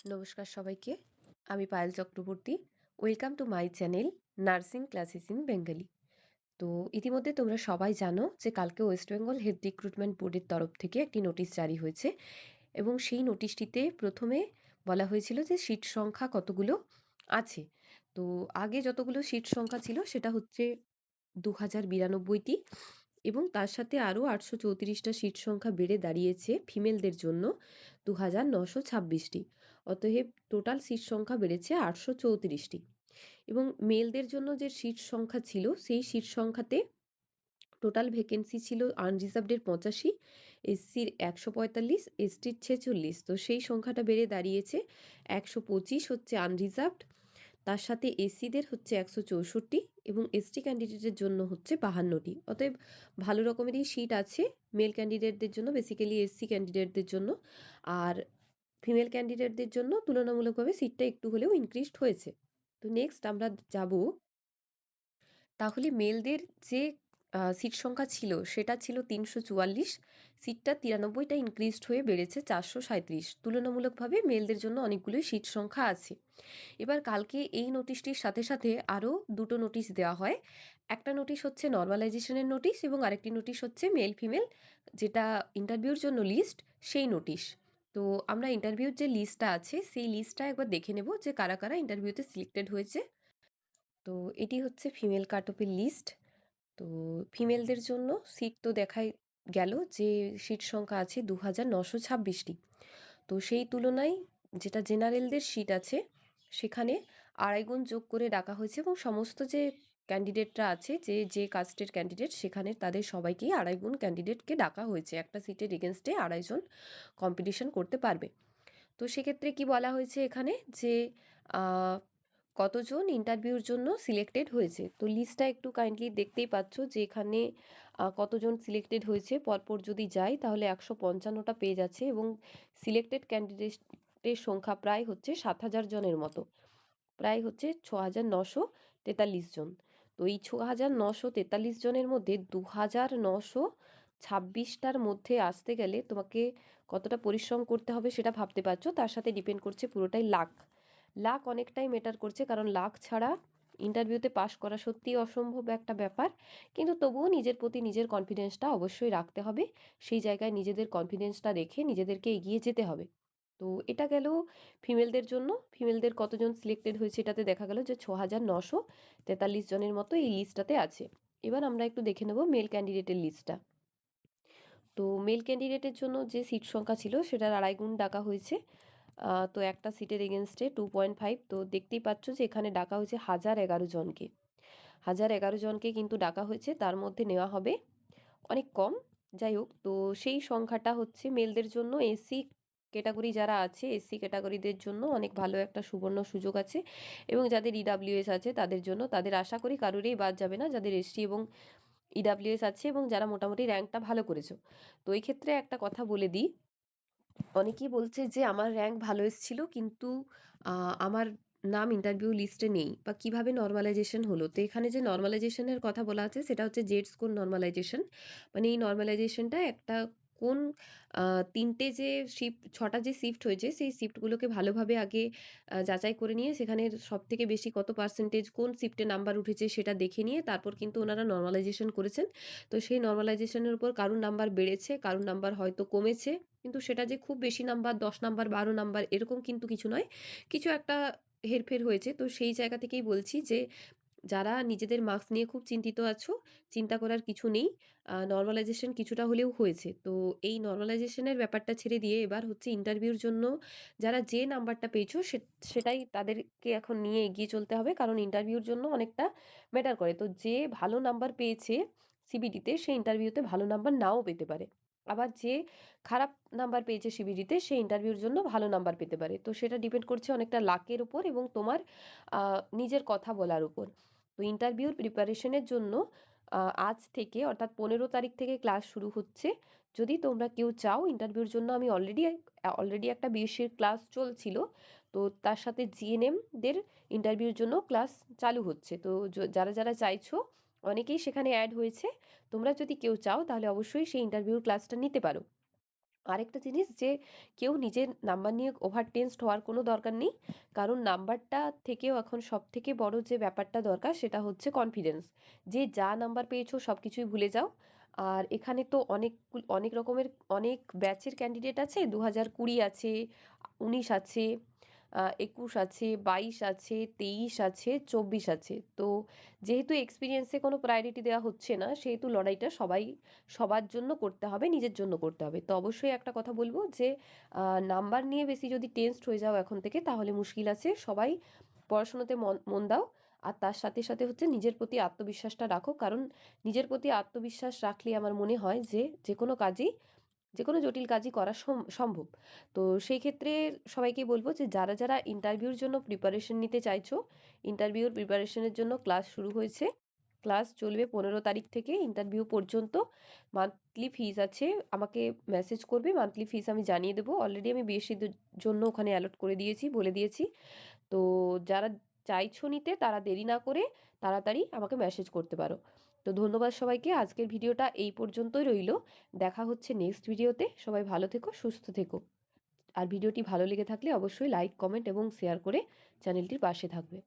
নমস্কার সবাইকে। আমি Payel Chakraborty. Welcome to my channel nursing classes in Bengali. তো ইতিমধ্যে তোমরা সবাই জানো যে কালকে ওয়েস্ট বেঙ্গল হেলথ রিক্রুটমেন্ট বোর্ডের তরফ থেকে একটি নোটিশ জারি হয়েছে এবং সেই নোটিশটিতে প্রথমে বলা হয়েছিল যে সিট সংখ্যা কতগুলো আছে। তো আগে যতগুলো সিট সংখ্যা ছিল সেটা হচ্ছে 2092টি এবং তার সাথে আরও 834টা সিট সংখ্যা বেড়ে দাঁড়িয়েছে ফিমেলদের জন্য 2926টি। অতএব টোটাল সিট সংখ্যা বেড়েছে 834টি এবং মেলদের জন্য যে সিট সংখ্যা ছিল সেই সিট সংখ্যাতে টোটাল ভ্যাকেন্সি ছিল আনরিজার্ভডের 85, এসসির 145, এসটির 46। তো সেই সংখ্যাটা বেড়ে দাঁড়িয়েছে 125 হচ্ছে আনরিজার্ভড, তার সাথে এসসিদের হচ্ছে 164 এবং এসটি ক্যান্ডিডেটের জন্য হচ্ছে 52টি। অতএব ভালো রকমেরই সিট আছে মেল ক্যান্ডিডেটদের জন্য, বেসিক্যালি এসসি ক্যান্ডিডেটদের জন্য। আর ফিমেল ক্যান্ডিডেটদের জন্য তুলনামূলকভাবে সিটটা একটু হলেও ইনক্রিজড হয়েছে। তো নেক্সট আমরা যাব, তাহলে মেলদের যে সিট সংখ্যা ছিল সেটা ছিল 344, সিটটা 93টা ইনক্রিজড হয়ে বেড়েছে 437। তুলনামূলকভাবে মেলদের জন্য অনেকগুলোই সিট সংখ্যা আছে। এবার কালকে এই নোটিশটির সাথে সাথে আরও দুটো নোটিশ দেওয়া হয়। একটা নোটিশ হচ্ছে নর্মালাইজেশনের নোটিশ এবং আরেকটি নোটিশ হচ্ছে মেল ফিমেল যেটা ইন্টারভিউর জন্য লিস্ট, সেই নোটিশ। তো আমরা ইন্টারভিউর যে লিস্টটা আছে সেই লিস্টটা একবার দেখে নেব যে কারা কারা ইন্টারভিউতে সিলেক্টেড হয়েছে। তো এটি হচ্ছে ফিমেল কাট অফের লিস্ট। তো ফিমেলদের জন্য সিট তো দেখাই গেল যে সিট সংখ্যা আছে 2926টি। তো সেই তুলনায় যেটা জেনারেলদের সিট আছে সেখানে আড়াই গুণ যোগ করে ডাকা হয়েছে এবং সমস্ত যে ক্যান্ডিডেটরা আছে যে যে কাস্টের ক্যান্ডিডেট সেখানে তাদের সবাইকেই আড়াই গুণ ক্যান্ডিডেটকে ডাকা হয়েছে। একটা সিটের এগেনস্টে আড়াইজন কম্পিটিশন করতে পারবে। তো সেক্ষেত্রে কি বলা হয়েছে এখানে যে কতজন ইন্টারভিউর জন্য সিলেক্টেড হয়েছে। তো লিস্টটা একটু কাইন্ডলি দেখতেই পাচ্ছ যে এখানে কতজন সিলেক্টেড হয়েছে পরপর যদি যাই তাহলে 155টা পেজ আছে এবং সিলেক্টেড ক্যান্ডিডেটের সংখ্যা প্রায় হচ্ছে 7000 জনের মতো, প্রায় হচ্ছে 6943 জন। তো এই 6943 জনের মধ্যে 2926টার মধ্যে আসতে গেলে তোমাকে কতটা পরিশ্রম করতে হবে সেটা ভাবতে পারছো। তার সাথে ডিপেন্ড করছে পুরোটাই লাক। লাক অনেকটাই ম্যাটার করছে, কারণ লাক ছাড়া ইন্টারভিউতে পাশ করা সত্যিই অসম্ভব একটা ব্যাপার। কিন্তু তবুও নিজের প্রতি নিজের কনফিডেন্সটা অবশ্যই রাখতে হবে। সেই জায়গায় নিজেদের কনফিডেন্সটা রেখে নিজেদেরকে এগিয়ে যেতে হবে। তো এটা গেল ফিমেলদের জন্য। ফিমেলদের কতজন সিলেক্টেড হয়েছে এটাতে দেখা গেল যে 6943 জনের মতো এই লিস্টটাতে আছে। এবার আমরা একটু দেখে নেব মেল ক্যান্ডিডেটের লিস্টটা। তো মেল ক্যান্ডিডেটের জন্য যে সিট সংখ্যা ছিল সেটার আড়াই গুণ ডাকা হয়েছে। তো একটা সিটের এগেনস্টে 2.5। তো দেখতেই পাচ্ছ যে এখানে ডাকা হয়েছে 1011 জনকে। 1011 জনকে কিন্তু ডাকা হয়েছে, তার মধ্যে নেওয়া হবে অনেক কম। যাই হোক, তো সেই সংখ্যাটা হচ্ছে মেলদের জন্য এসসি ক্যাটাগরি যারা আছে এসসি ক্যাটাগরিদের জন্য অনেক ভালো একটা সুবর্ণ সুযোগ আছে এবং যাদের ইডাব্লিউএস আছে তাদের জন্য, তাদের আশা করি কারোরই বাদ যাবে না যাদের এসটি এবং ইডাব্লিউএস আছে এবং যারা মোটামুটি র্যাঙ্কটা ভালো করেছো। তো এই ক্ষেত্রে একটা কথা বলে দিই, অনেকেই বলছে যে আমার র্যাঙ্ক ভালো এসেছিল কিন্তু আমার নাম ইন্টারভিউ লিস্টে নেই বা কিভাবে নর্মালাইজেশন হলো। তো এখানে যে নর্মালাইজেশনের কথা বলা আছে সেটা হচ্ছে জেড স্কোর নর্মালাইজেশন। মানে এই নর্মালাইজেশনটা একটা কোন 3টে যে শিফট 6টা যে শিফট হয়েছে সেই শিফটগুলোকে ভালোভাবে আগে যাচাই করে নিয়ে সেখানে সবথেকে বেশি কত পার্সেন্টেজ কোন শিফটে নাম্বার উঠেছে সেটা দেখে নিয়ে তারপর কিন্তু ওনারা নর্মালাইজেশন করেছেন। তো সেই নর্মালাইজেশনের উপর কারুর নাম্বার বেড়েছে, কারুর নাম্বার হয়তো কমেছে, কিন্তু সেটা যে খুব বেশি নাম্বার 10 নাম্বার 12 নাম্বার এরকম কিন্তু কিছু নয়, কিছু একটা হেরফের হয়েছে। তো সেই জায়গা থেকেই বলছি যে যারা নিজেদের মার্কস নিয়ে খুব চিন্তিত আছো, চিন্তা করার কিছু নেই। নর্মালাইজেশন কিছুটা হলেও হয়েছে। তো এই নর্মালাইজেশনের ব্যাপারটা ছেড়ে দিয়ে এবার হচ্ছে ইন্টারভিউর জন্য যারা যে নাম্বারটা পেয়েছো সেটাই তাদেরকে এখন নিয়ে এগিয়ে চলতে হবে, কারণ ইন্টারভিউর জন্য অনেকটা ম্যাটার করে। তো যে ভালো নাম্বার পেয়েছে সিবিটিতে সে ইন্টারভিউতে ভালো নাম্বার নাও পেতে পারে, আবার যে খারাপ নাম্বার পেয়েছে সিবিটিতে সে ইন্টারভিউর জন্য ভালো নাম্বার পেতে পারে। তো সেটা ডিপেন্ড করছে অনেকটা লাকের উপর এবং তোমার নিজের কথা বলার উপর। তো ইন্টারভিউর প্রিপারেশনের জন্য আজ থেকে অর্থাৎ 15 তারিখ থেকে ক্লাস শুরু হচ্ছে। যদি তোমরা কেউ চাও ইন্টারভিউর জন্য, আমি অলরেডি একটা বিএসসির ক্লাস চলছিল, তো তার সাথে জিএনএমদের ইন্টারভিউর জন্য ক্লাস চালু হচ্ছে। তো যারা যারা চাইছো অনেকেই সেখানে অ্যাড হয়েছে, তোমরা যদি কেউ চাও তাহলে অবশ্যই সেই ইন্টারভিউর ক্লাসটা নিতে পারো। আরেকটা জিনিস যে কেউ নিজের নাম্বার নিয়ে ওভার টেনসড হওয়ার কোনো দরকার নেই, কারণ নাম্বারটা থেকেও এখন সব থেকে বড় যে ব্যাপারটা দরকার সেটা হচ্ছে কনফিডেন্স। যে যা নাম্বার পেয়েছো সব কিছুই ভুলে যাও। আর এখানে তো অনেক অনেক রকমের অনেক ব্যাচের ক্যান্ডিডেট আছে, 2020 আছে, 19 আছে, 21 আছে, 22 আছে, 23 আছে, 24 আছে। তো যেহেতু এক্সপিরিয়েন্সে কোনো প্রায়োরিটি দেওয়া হচ্ছে না, সেহেতু লড়াইটা সবার জন্য করতে হবে, নিজের জন্য করতে হবে। তো অবশ্যই একটা কথা বলবো যে নাম্বার নিয়ে বেশি যদি টেনসড হয়ে যাও এখন থেকে, তাহলে মুশকিল আছে। সবাই পড়াশোনাতে মন মন দাও। আর তার সাথে সাথে হচ্ছে নিজের প্রতি আত্মবিশ্বাসটা রাখো, কারণ নিজের প্রতি আত্মবিশ্বাস রাখলে আমার মনে হয় যে যে কোনো কাজই, যে কোনো জটিল কাজই করা সম্ভব। তো সেই ক্ষেত্রে সবাইকে বলবো যে যারা যারা ইন্টারভিউর জন্য প্রিপারেশন নিতে চাইছো, ইন্টারভিউর প্রিপারেশনের জন্য ক্লাস শুরু হয়েছে। ক্লাস চলবে 15 তারিখ থেকে ইন্টারভিউ পর্যন্ত। মান্থলি ফিজ আছে, আমাকে মেসেজ করবে, মান্থলি ফিজ আমি জানিয়ে দেবো। অলরেডি আমি বিএসসির জন্য ওখানে অ্যালট করে দিয়েছি, বলে দিয়েছি। তো যারা চাইছো নিতে তারা দেরি না করে তাড়াতাড়ি আমাকে মেসেজ করতে পারো। তো ধন্যবাদ সবাইকে, আজকের ভিডিওটা এই পর্যন্তই রইলো। দেখা হচ্ছে নেক্সট ভিডিওতে। সবাই ভালো থেকো, সুস্থ থেকো। আর ভিডিওটি ভালো লেগে থাকলে অবশ্যই লাইক, কমেন্ট এবং শেয়ার করে চ্যানেলটির পাশে থাকবে।